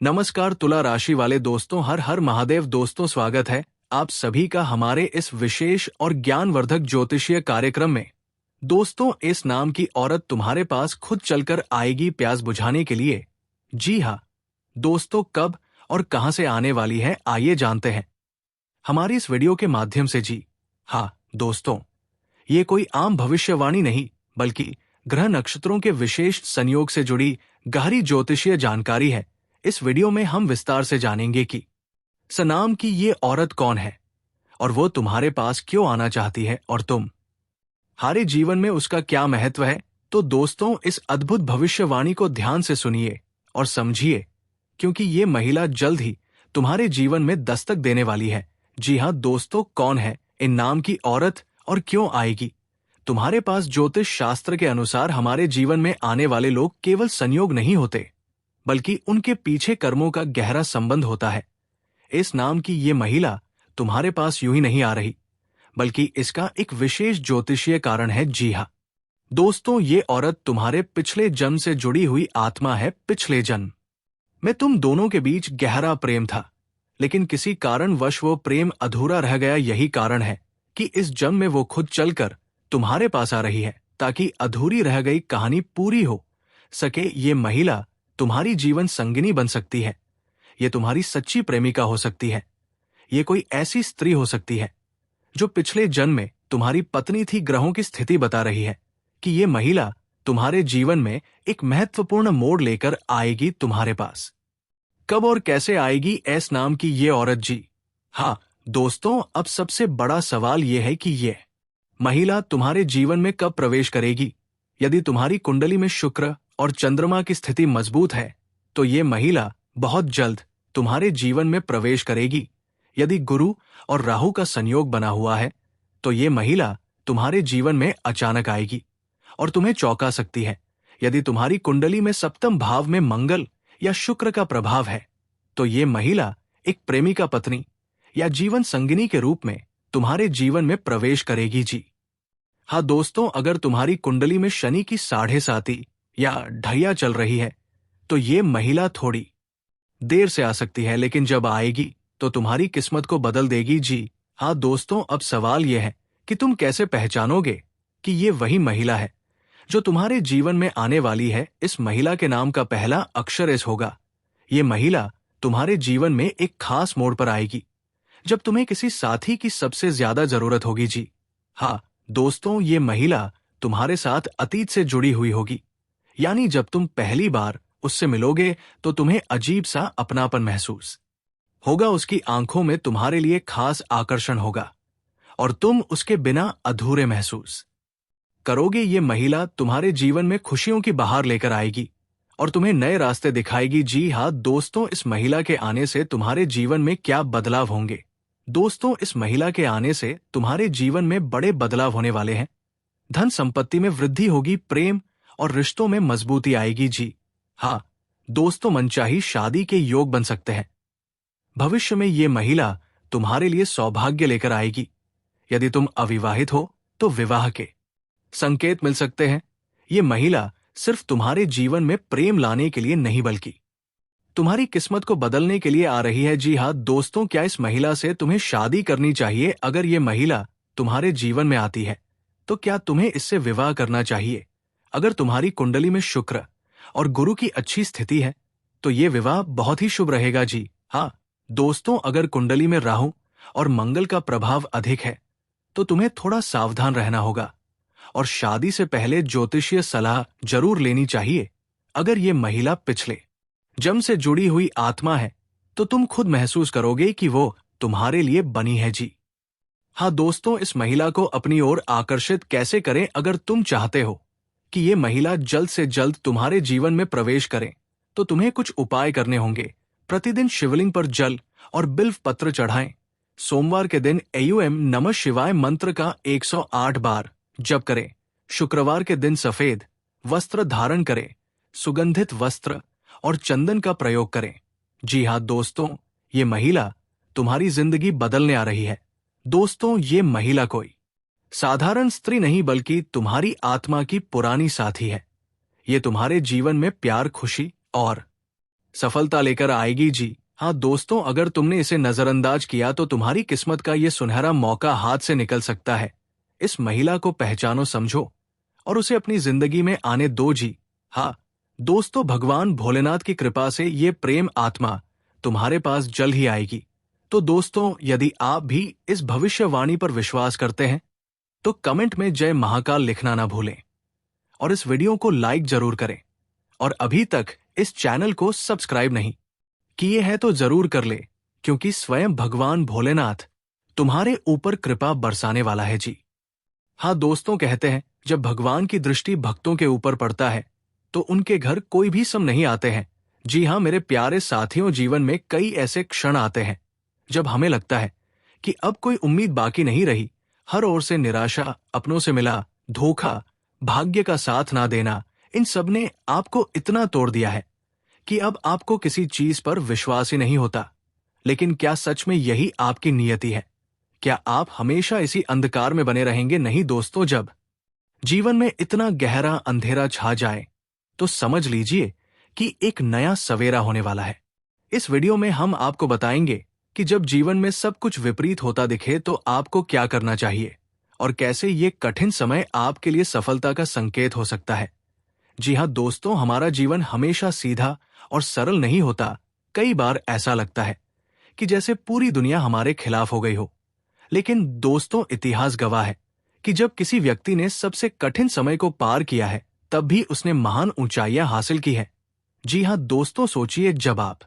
नमस्कार तुला राशि वाले दोस्तों, हर हर महादेव दोस्तों, स्वागत है आप सभी का हमारे इस विशेष और ज्ञानवर्धक ज्योतिषीय कार्यक्रम में। दोस्तों, इस नाम की औरत तुम्हारे पास खुद चलकर आएगी प्यास बुझाने के लिए। जी हाँ दोस्तों, कब और कहां से आने वाली है, आइए जानते हैं हमारी इस वीडियो के माध्यम से। जी हाँ दोस्तों, ये कोई आम भविष्यवाणी नहीं, बल्कि ग्रह नक्षत्रों के विशेष संयोग से जुड़ी गहरी ज्योतिषीय जानकारी है। इस वीडियो में हम विस्तार से जानेंगे कि सनाम की ये औरत कौन है और वो तुम्हारे पास क्यों आना चाहती है और तुम्हारे जीवन में उसका क्या महत्व है। तो दोस्तों, इस अद्भुत भविष्यवाणी को ध्यान से सुनिए और समझिए, क्योंकि ये महिला जल्द ही तुम्हारे जीवन में दस्तक देने वाली है। जी हाँ दोस्तों, कौन है इन नाम की औरत और क्यों आएगी तुम्हारे पास। ज्योतिष शास्त्र के अनुसार हमारे जीवन में आने वाले लोग केवल संयोग नहीं होते, बल्कि उनके पीछे कर्मों का गहरा संबंध होता है। इस नाम की ये महिला तुम्हारे पास यूं ही नहीं आ रही, बल्कि इसका एक विशेष ज्योतिषीय कारण है। जी हाँ दोस्तों, ये औरत तुम्हारे पिछले जन्म से जुड़ी हुई आत्मा है। पिछले जन्म में तुम दोनों के बीच गहरा प्रेम था, लेकिन किसी कारणवश वो प्रेम अधूरा रह गया। यही कारण है कि इस जन्म में वो खुद चलकर तुम्हारे पास आ रही है, ताकि अधूरी रह गई कहानी पूरी हो सके। ये महिला तुम्हारी जीवन संगिनी बन सकती है, ये तुम्हारी सच्ची प्रेमिका हो सकती है, ये कोई ऐसी स्त्री हो सकती है जो पिछले जन्म में तुम्हारी पत्नी थी। ग्रहों की स्थिति बता रही है कि ये महिला तुम्हारे जीवन में एक महत्वपूर्ण मोड़ लेकर आएगी तुम्हारे पास। कब और कैसे आएगी एस नाम की ये औरत। जी हाँ दोस्तों, अब सबसे बड़ा सवाल ये है कि ये महिला तुम्हारे जीवन में कब प्रवेश करेगी। यदि तुम्हारी कुंडली में शुक्र और चंद्रमा की स्थिति मजबूत है, तो ये महिला बहुत जल्द तुम्हारे जीवन में प्रवेश करेगी। यदि गुरु और राहु का संयोग बना हुआ है, तो ये महिला तुम्हारे जीवन में अचानक आएगी और तुम्हें चौंका सकती है। यदि तुम्हारी कुंडली में सप्तम भाव में मंगल या शुक्र का प्रभाव है, तो ये महिला एक प्रेमिका पत्नी या जीवन संगिनी के रूप में तुम्हारे जीवन में प्रवेश करेगी। जी हाँ दोस्तों, अगर तुम्हारी कुंडली में शनि की 7.5 या ढैया चल रही है, तो ये महिला थोड़ी देर से आ सकती है, लेकिन जब आएगी तो तुम्हारी किस्मत को बदल देगी। जी हाँ दोस्तों, अब सवाल यह है कि तुम कैसे पहचानोगे कि ये वही महिला है जो तुम्हारे जीवन में आने वाली है। इस महिला के नाम का पहला अक्षर एस होगा। ये महिला तुम्हारे जीवन में एक खास मोड़ पर आएगी, जब तुम्हें किसी साथी की सबसे ज्यादा जरूरत होगी। जी हाँ दोस्तों, ये महिला तुम्हारे साथ अतीत से जुड़ी हुई होगी, यानी जब तुम पहली बार उससे मिलोगे तो तुम्हें अजीब सा अपनापन महसूस होगा। उसकी आंखों में तुम्हारे लिए खास आकर्षण होगा और तुम उसके बिना अधूरे महसूस करोगे। ये महिला तुम्हारे जीवन में खुशियों की बहार लेकर आएगी और तुम्हें नए रास्ते दिखाएगी। जी हाँ दोस्तों, इस महिला के आने से तुम्हारे जीवन में क्या बदलाव होंगे। दोस्तों, इस महिला के आने से तुम्हारे जीवन में बड़े बदलाव होने वाले हैं। धन संपत्ति में वृद्धि होगी, प्रेम और रिश्तों में मजबूती आएगी। जी हाँ दोस्तों, मनचाही शादी के योग बन सकते हैं। भविष्य में ये महिला तुम्हारे लिए सौभाग्य लेकर आएगी। यदि तुम अविवाहित हो तो विवाह के संकेत मिल सकते हैं। ये महिला सिर्फ तुम्हारे जीवन में प्रेम लाने के लिए नहीं, बल्कि तुम्हारी किस्मत को बदलने के लिए आ रही है। जी हाँ दोस्तों, क्या इस महिला से तुम्हें शादी करनी चाहिए। अगर ये महिला तुम्हारे जीवन में आती है, तो क्या तुम्हें इससे विवाह करना चाहिए। अगर तुम्हारी कुंडली में शुक्र और गुरु की अच्छी स्थिति है, तो ये विवाह बहुत ही शुभ रहेगा। जी हाँ दोस्तों, अगर कुंडली में राहु और मंगल का प्रभाव अधिक है, तो तुम्हें थोड़ा सावधान रहना होगा और शादी से पहले ज्योतिषीय सलाह जरूर लेनी चाहिए। अगर ये महिला पिछले जन्म से जुड़ी हुई आत्मा है, तो तुम खुद महसूस करोगे कि वो तुम्हारे लिए बनी है। जी हाँ दोस्तों, इस महिला को अपनी ओर आकर्षित कैसे करें। अगर तुम चाहते हो कि ये महिला जल्द से जल्द तुम्हारे जीवन में प्रवेश करें, तो तुम्हें कुछ उपाय करने होंगे। प्रतिदिन शिवलिंग पर जल और बिल्व पत्र चढ़ाएं। सोमवार के दिन एयूएम नमः शिवाय मंत्र का 108 बार जप करें। शुक्रवार के दिन सफेद वस्त्र धारण करें, सुगंधित वस्त्र और चंदन का प्रयोग करें। जी हाँ दोस्तों, ये महिला तुम्हारी जिंदगी बदलने आ रही है। दोस्तों, ये महिला कोई साधारण स्त्री नहीं, बल्कि तुम्हारी आत्मा की पुरानी साथी है। ये तुम्हारे जीवन में प्यार, खुशी और सफलता लेकर आएगी जी। हाँ दोस्तों, अगर तुमने इसे नजरअंदाज किया तो तुम्हारी किस्मत का ये सुनहरा मौका हाथ से निकल सकता है। इस महिला को पहचानो, समझो और उसे अपनी जिंदगी में आने दो जी। हाँ दोस्तों, भगवान भोलेनाथ की कृपा से ये प्रेम आत्मा तुम्हारे पास जल्द ही आएगी। तो दोस्तों, यदि आप भी इस भविष्यवाणी पर विश्वास करते हैं तो कमेंट में जय महाकाल लिखना ना भूलें और इस वीडियो को लाइक जरूर करें। और अभी तक इस चैनल को सब्सक्राइब नहीं किए हैं तो जरूर कर ले, क्योंकि स्वयं भगवान भोलेनाथ तुम्हारे ऊपर कृपा बरसाने वाला है जी। हाँ दोस्तों, कहते हैं जब भगवान की दृष्टि भक्तों के ऊपर पड़ता है तो उनके घर कोई भी सम नहीं आते हैं। जी हाँ मेरे प्यारे साथियों, जीवन में कई ऐसे क्षण आते हैं जब हमें लगता है कि अब कोई उम्मीद बाकी नहीं रही। हर ओर से निराशा, अपनों से मिला धोखा, भाग्य का साथ ना देना, इन सब ने आपको इतना तोड़ दिया है कि अब आपको किसी चीज पर विश्वास ही नहीं होता। लेकिन क्या सच में यही आपकी नियति है? क्या आप हमेशा इसी अंधकार में बने रहेंगे? नहीं दोस्तों, जब जीवन में इतना गहरा अंधेरा छा जाए तो समझ लीजिए कि एक नया सवेरा होने वाला है। इस वीडियो में हम आपको बताएंगे कि जब जीवन में सब कुछ विपरीत होता दिखे तो आपको क्या करना चाहिए और कैसे ये कठिन समय आपके लिए सफलता का संकेत हो सकता है। जी हाँ दोस्तों, हमारा जीवन हमेशा सीधा और सरल नहीं होता। कई बार ऐसा लगता है कि जैसे पूरी दुनिया हमारे खिलाफ हो गई हो। लेकिन दोस्तों, इतिहास गवाह है कि जब किसी व्यक्ति ने सबसे कठिन समय को पार किया है तब भी उसने महान ऊंचाइयां हासिल की है। जी हाँ दोस्तों, सोचिए, जब आप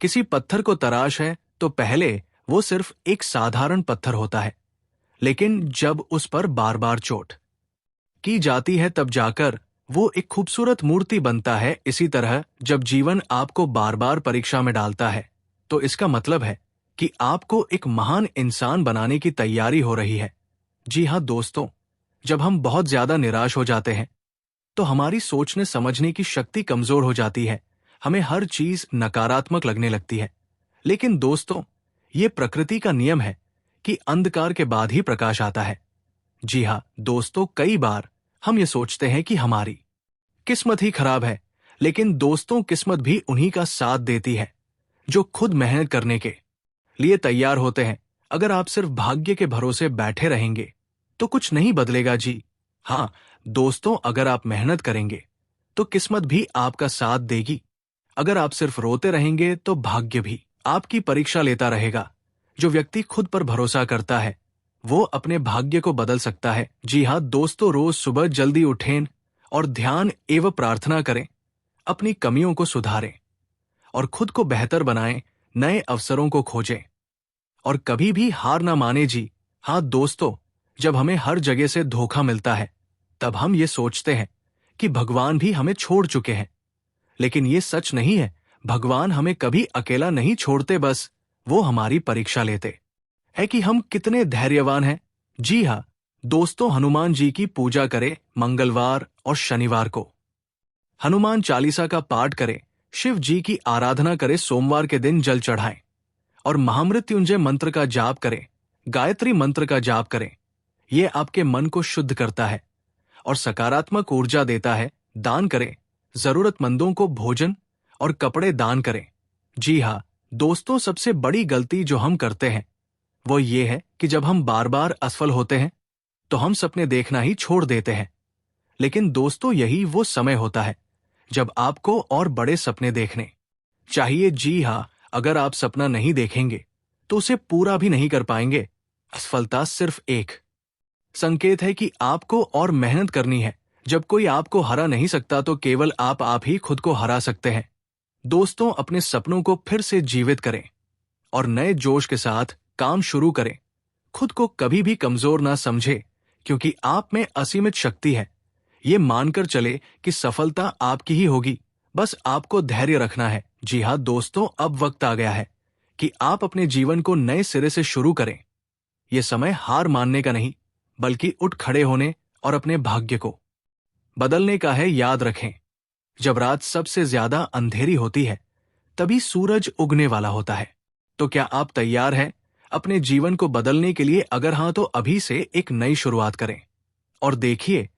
किसी पत्थर को तराश है तो पहले वो सिर्फ एक साधारण पत्थर होता है, लेकिन जब उस पर बार बार चोट की जाती है तब जाकर वो एक खूबसूरत मूर्ति बनता है। इसी तरह जब जीवन आपको बार बार परीक्षा में डालता है तो इसका मतलब है कि आपको एक महान इंसान बनाने की तैयारी हो रही है। जी हाँ दोस्तों, जब हम बहुत ज्यादा निराश हो जाते हैं तो हमारी सोचने समझने की शक्ति कमजोर हो जाती है। हमें हर चीज नकारात्मक लगने लगती है। लेकिन दोस्तों, ये प्रकृति का नियम है कि अंधकार के बाद ही प्रकाश आता है। जी हाँ दोस्तों, कई बार हम ये सोचते हैं कि हमारी किस्मत ही खराब है, लेकिन दोस्तों, किस्मत भी उन्हीं का साथ देती है जो खुद मेहनत करने के लिए तैयार होते हैं। अगर आप सिर्फ भाग्य के भरोसे बैठे रहेंगे तो कुछ नहीं बदलेगा जी। हाँ दोस्तों, अगर आप मेहनत करेंगे तो किस्मत भी आपका साथ देगी। अगर आप सिर्फ रोते रहेंगे तो भाग्य भी आपकी परीक्षा लेता रहेगा। जो व्यक्ति खुद पर भरोसा करता है वो अपने भाग्य को बदल सकता है। जी हाँ दोस्तों, रोज सुबह जल्दी उठें और ध्यान एवं प्रार्थना करें, अपनी कमियों को सुधारें और खुद को बेहतर बनाएं, नए अवसरों को खोजें और कभी भी हार ना माने जी। हाँ दोस्तों, जब हमें हर जगह से धोखा मिलता है तब हम ये सोचते हैं कि भगवान भी हमें छोड़ चुके हैं, लेकिन ये सच नहीं है। भगवान हमें कभी अकेला नहीं छोड़ते, बस वो हमारी परीक्षा लेते हैं कि हम कितने धैर्यवान हैं। जी हाँ दोस्तों, हनुमान जी की पूजा करें मंगलवार और शनिवार को। हनुमान चालीसा का पाठ करें, शिव जी की आराधना करें, सोमवार के दिन जल चढ़ाएं और महामृत्युंजय मंत्र का जाप करें, गायत्री मंत्र का जाप करें। ये आपके मन को शुद्ध करता है और सकारात्मक ऊर्जा देता है। दान करें, जरूरतमंदों को भोजन और कपड़े दान करें। जी हाँ दोस्तों, सबसे बड़ी गलती जो हम करते हैं वो ये है कि जब हम बार बार असफल होते हैं तो हम सपने देखना ही छोड़ देते हैं। लेकिन दोस्तों, यही वो समय होता है जब आपको और बड़े सपने देखने चाहिए। जी हाँ, अगर आप सपना नहीं देखेंगे तो उसे पूरा भी नहीं कर पाएंगे। असफलता सिर्फ एक संकेत है कि आपको और मेहनत करनी है। जब कोई आपको हरा नहीं सकता तो केवल आप ही खुद को हरा सकते हैं। दोस्तों, अपने सपनों को फिर से जीवित करें और नए जोश के साथ काम शुरू करें। खुद को कभी भी कमजोर ना समझे, क्योंकि आप में असीमित शक्ति है। ये मानकर चले कि सफलता आपकी ही होगी, बस आपको धैर्य रखना है। जी हाँ दोस्तों, अब वक्त आ गया है कि आप अपने जीवन को नए सिरे से शुरू करें। ये समय हार मानने का नहीं, बल्कि उठ खड़े होने और अपने भाग्य को बदलने का है। याद रखें, जब रात सबसे ज्यादा अंधेरी होती है तभी सूरज उगने वाला होता है। तो क्या आप तैयार हैं अपने जीवन को बदलने के लिए? अगर हाँ तो अभी से एक नई शुरुआत करें और देखिए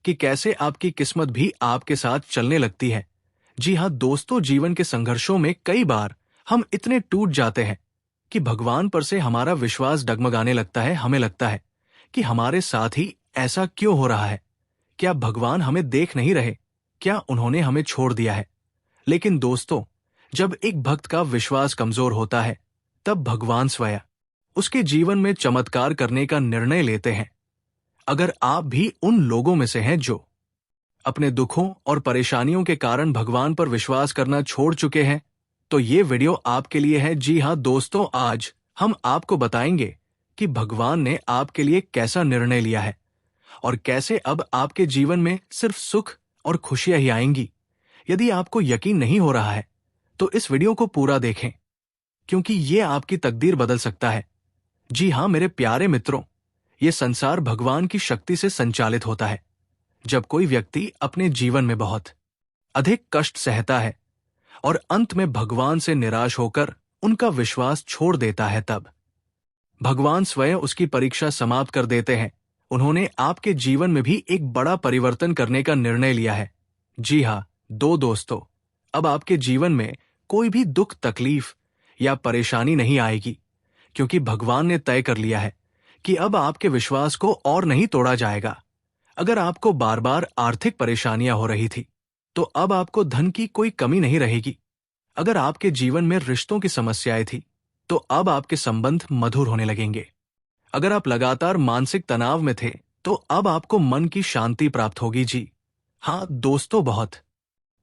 कि कैसे आपकी किस्मत भी आपके साथ चलने लगती है। जी हाँ दोस्तों, जीवन के संघर्षों में कई बार हम इतने टूट जाते हैं कि भगवान पर से हमारा विश्वास डगमगाने लगता है। हमें लगता है कि हमारे साथ ही ऐसा क्यों हो रहा है? क्या भगवान हमें देख नहीं रहे? क्या उन्होंने हमें छोड़ दिया है? लेकिन दोस्तों, जब एक भक्त का विश्वास कमजोर होता है, तब भगवान स्वयं उसके जीवन में चमत्कार करने का निर्णय लेते हैं। अगर आप भी उन लोगों में से हैं जो अपने दुखों और परेशानियों के कारण भगवान पर विश्वास करना छोड़ चुके हैं, तो ये वीडियो आपके लिए है। जी हाँ दोस्तों, आज हम आपको बताएंगे कि भगवान ने आपके लिए कैसा निर्णय लिया है और कैसे अब आपके जीवन में सिर्फ सुख और खुशियां ही आएंगी। यदि आपको यकीन नहीं हो रहा है, तो इस वीडियो को पूरा देखें, क्योंकि ये आपकी तकदीर बदल सकता है। जी हाँ मेरे प्यारे मित्रों, ये संसार भगवान की शक्ति से संचालित होता है। जब कोई व्यक्ति अपने जीवन में बहुत अधिक कष्ट सहता है और अंत में भगवान से निराश होकर उनका विश्वास छोड़ देता है, तब भगवान स्वयं उसकी परीक्षा समाप्त कर देते हैं। उन्होंने आपके जीवन में भी एक बड़ा परिवर्तन करने का निर्णय लिया है। जी हाँ दोस्तों, अब आपके जीवन में कोई भी दुख, तकलीफ या परेशानी नहीं आएगी, क्योंकि भगवान ने तय कर लिया है कि अब आपके विश्वास को और नहीं तोड़ा जाएगा। अगर आपको बार बार आर्थिक परेशानियां हो रही थी, तो अब आपको धन की कोई कमी नहीं रहेगी। अगर आपके जीवन में रिश्तों की समस्याएं थी, तो अब आपके संबंध मधुर होने लगेंगे। अगर आप लगातार मानसिक तनाव में थे, तो अब आपको मन की शांति प्राप्त होगी। जी हाँ दोस्तों, बहुत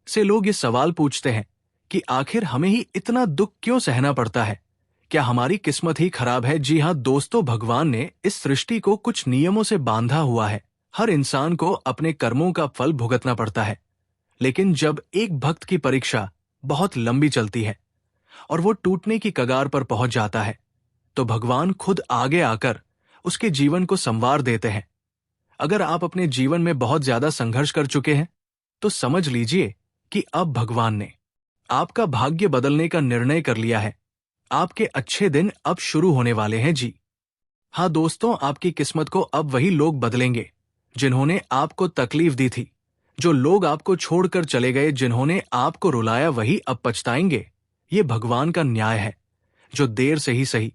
से लोग ये सवाल पूछते हैं कि आखिर हमें ही इतना दुख क्यों सहना पड़ता है? क्या हमारी किस्मत ही खराब है? जी हाँ दोस्तों, भगवान ने इस सृष्टि को कुछ नियमों से बांधा हुआ है। हर इंसान को अपने कर्मों का फल भुगतना पड़ता है। लेकिन जब एक भक्त की परीक्षा बहुत लंबी चलती है और वो टूटने की कगार पर पहुंच जाता है, तो भगवान खुद आगे आकर उसके जीवन को संवार देते हैं। अगर आप अपने जीवन में बहुत ज्यादा संघर्ष कर चुके हैं, तो समझ लीजिए कि अब भगवान ने आपका भाग्य बदलने का निर्णय कर लिया है। आपके अच्छे दिन अब शुरू होने वाले हैं। जी हाँ दोस्तों, आपकी किस्मत को अब वही लोग बदलेंगे जिन्होंने आपको तकलीफ दी थी। जो लोग आपको छोड़कर चले गए, जिन्होंने आपको रुलाया, वही अब पछताएंगे। ये भगवान का न्याय है, जो देर से ही सही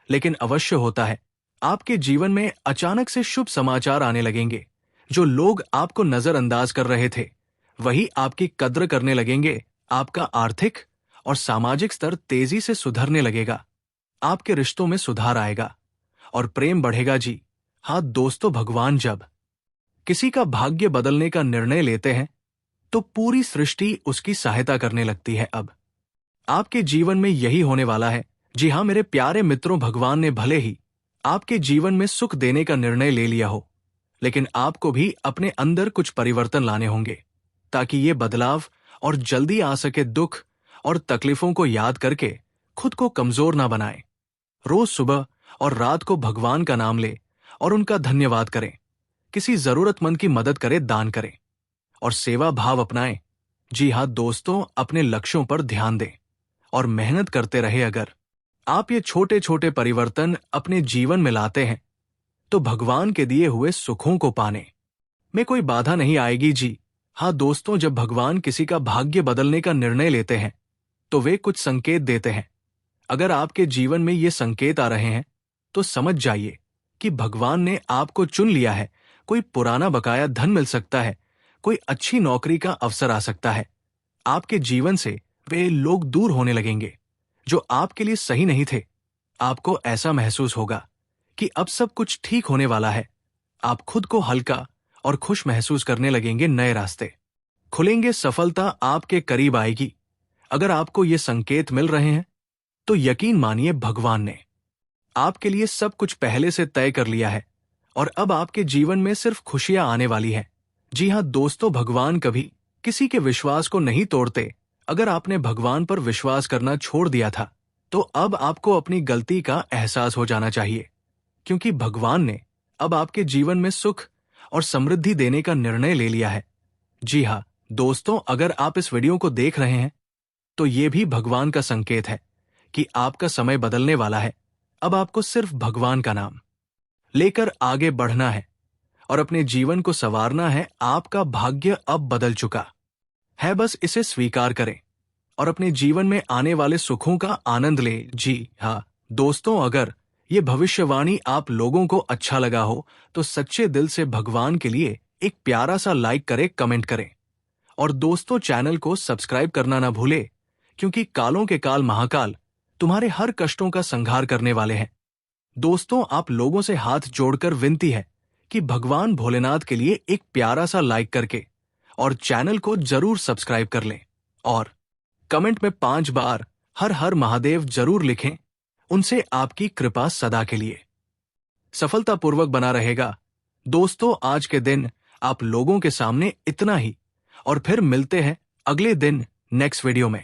लेकिन अवश्य होता है। आपके जीवन में अचानक से शुभ समाचार आने लगेंगे। जो लोग आपको नजरअंदाज कर रहे थे, वही आपकी कद्र करने लगेंगे। आपका आर्थिक और सामाजिक स्तर तेजी से सुधरने लगेगा। आपके रिश्तों में सुधार आएगा और प्रेम बढ़ेगा। जी हाँ दोस्तों, भगवान जब किसी का भाग्य बदलने का निर्णय लेते हैं, तो पूरी सृष्टि उसकी सहायता करने लगती है। अब आपके जीवन में यही होने वाला है। जी हाँ मेरे प्यारे मित्रों, भगवान ने भले ही आपके जीवन में सुख देने का निर्णय ले लिया हो, लेकिन आपको भी अपने अंदर कुछ परिवर्तन लाने होंगे, ताकि ये बदलाव और जल्दी आ सके। दुख और तकलीफों को याद करके खुद को कमजोर ना बनाएं। रोज सुबह और रात को भगवान का नाम ले और उनका धन्यवाद करें। किसी जरूरतमंद की मदद करें, दान करें और सेवा भाव अपनाएं। जी हाँ दोस्तों, अपने लक्ष्यों पर ध्यान दें और मेहनत करते रहे। अगर आप ये छोटे छोटे परिवर्तन अपने जीवन में लाते हैं, तो भगवान के दिए हुए सुखों को पाने में कोई बाधा नहीं आएगी। जी हाँ दोस्तों, जब भगवान किसी का भाग्य बदलने का निर्णय लेते हैं, तो वे कुछ संकेत देते हैं। अगर आपके जीवन में ये संकेत आ रहे हैं, तो समझ जाइए कि भगवान ने आपको चुन लिया है। कोई पुराना बकाया धन मिल सकता है, कोई अच्छी नौकरी का अवसर आ सकता है। आपके जीवन से वे लोग दूर होने लगेंगे जो आपके लिए सही नहीं थे। आपको ऐसा महसूस होगा कि अब सब कुछ ठीक होने वाला है। आप खुद को हल्का और खुश महसूस करने लगेंगे। नए रास्ते खुलेंगे, सफलता आपके करीब आएगी। अगर आपको ये संकेत मिल रहे हैं, तो यकीन मानिए भगवान ने आपके लिए सब कुछ पहले से तय कर लिया है और अब आपके जीवन में सिर्फ खुशियां आने वाली हैं। जी हाँ दोस्तों, भगवान कभी किसी के विश्वास को नहीं तोड़ते। अगर आपने भगवान पर विश्वास करना छोड़ दिया था, तो अब आपको अपनी गलती का एहसास हो जाना चाहिए, क्योंकि भगवान ने अब आपके जीवन में सुख और समृद्धि देने का निर्णय ले लिया है। जी हाँ दोस्तों, अगर आप इस वीडियो को देख रहे हैं, तो ये भी भगवान का संकेत है कि आपका समय बदलने वाला है। अब आपको सिर्फ भगवान का नाम लेकर आगे बढ़ना है और अपने जीवन को संवारना है। आपका भाग्य अब बदल चुका है, बस इसे स्वीकार करें और अपने जीवन में आने वाले सुखों का आनंद लें। जी हाँ दोस्तों, अगर ये भविष्यवाणी आप लोगों को अच्छा लगा हो तो सच्चे दिल से भगवान के लिए एक प्यारा सा लाइक करें, कमेंट करें और दोस्तों चैनल को सब्सक्राइब करना ना भूले, क्योंकि कालों के काल महाकाल तुम्हारे हर कष्टों का संहार करने वाले हैं। दोस्तों, आप लोगों से हाथ जोड़कर विनती है कि भगवान भोलेनाथ के लिए एक प्यारा सा लाइक करके और चैनल को जरूर सब्सक्राइब कर लें और कमेंट में 5 बार हर हर महादेव जरूर लिखें। उनसे आपकी कृपा सदा के लिए सफलतापूर्वक बना रहेगा। दोस्तों, आज के दिन आप लोगों के सामने इतना ही और फिर मिलते हैं अगले दिन नेक्स्ट वीडियो में।